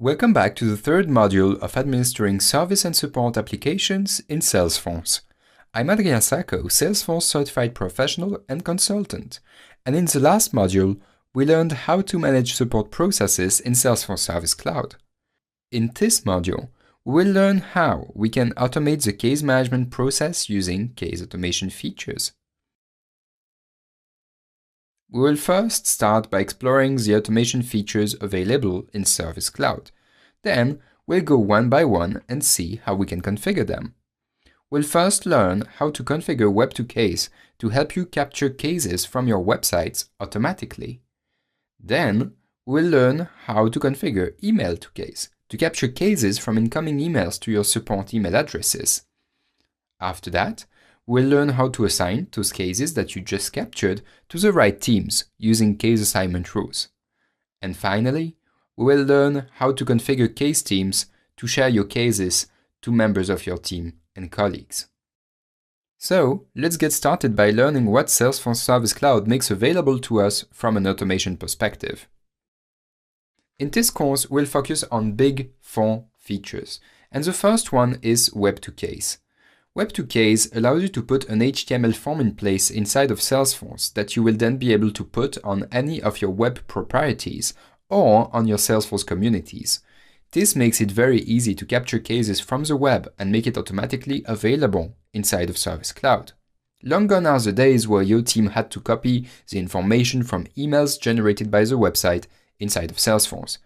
Welcome back to the third module of administering service and support applications in Salesforce. I'm Adrien Sacco, Salesforce Certified Professional and Consultant, and in the last module, we learned how to manage support processes in Salesforce Service Cloud. In this module, we will learn how we can automate the case management process using case automation features. We will first start by exploring the automation features available in Service Cloud. Then, we'll go one by one and see how we can configure them. We'll first learn how to configure Web2Case to help you capture cases from your websites automatically. Then, we'll learn how to configure Email2Case to capture cases from incoming emails to your support email addresses. After that, we'll learn how to assign those cases that you just captured to the right teams using case assignment rules. And finally, we will learn how to configure case teams to share your cases to members of your team and colleagues. So, let's get started by learning what Salesforce Service Cloud makes available to us from an automation perspective. In this course, we'll focus on big four features, and the first one is Web2Case. Web2Case allows you to put an HTML form in place inside of Salesforce that you will then be able to put on any of your web properties or on your Salesforce communities. This makes it very easy to capture cases from the web and make it automatically available inside of Service Cloud. Long gone are the days where your team had to copy the information from emails generated by the website inside of Salesforce.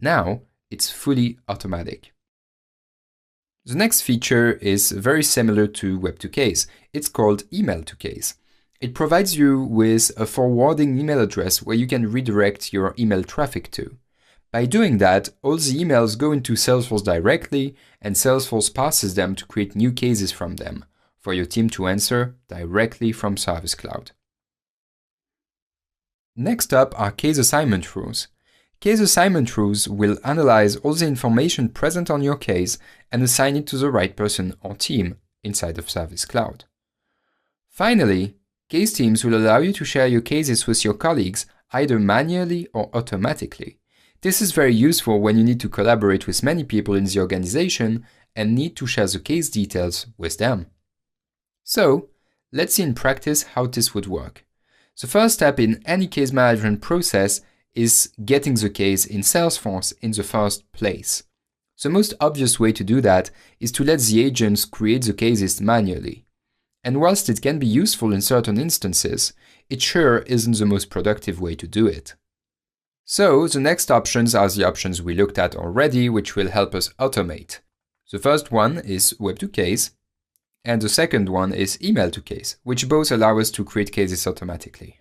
Now, it's fully automatic. The next feature is very similar to Web2Case. It's called Email2Case. It provides you with a forwarding email address where you can redirect your email traffic to. By doing that, all the emails go into Salesforce directly, and Salesforce passes them to create new cases from them for your team to answer directly from Service Cloud. Next up are case assignment rules. Case assignment rules will analyze all the information present on your case and assign it to the right person or team inside of Service Cloud. Finally, case teams will allow you to share your cases with your colleagues either manually or automatically. This is very useful when you need to collaborate with many people in the organization and need to share the case details with them. So, let's see in practice how this would work. The first step in any case management process is getting the case in Salesforce in the first place. The most obvious way to do that is to let the agents create the cases manually. And whilst it can be useful in certain instances, it sure isn't the most productive way to do it. So, the next options are the options we looked at already, which will help us automate. The first one is Web2Case, and the second one is Email2Case, which both allow us to create cases automatically.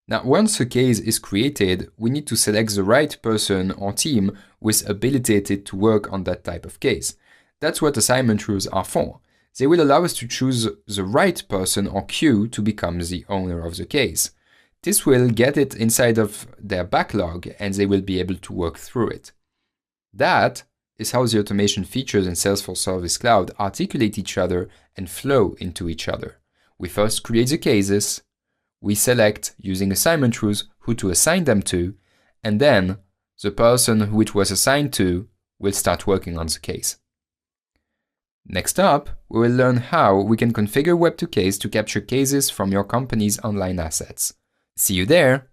Now, once a case is created, we need to select the right person or team with ability to work on that type of case. That's what assignment rules are for. They will allow us to choose the right person or queue to become the owner of the case. This will get it inside of their backlog and they will be able to work through it. That is how the automation features in Salesforce Service Cloud articulate each other and flow into each other. We first create the cases, we select, using assignment rules, who to assign them to, and then the person who it was assigned to will start working on the case. Next up, we will learn how we can configure Web2Case to capture cases from your company's online assets. See you there!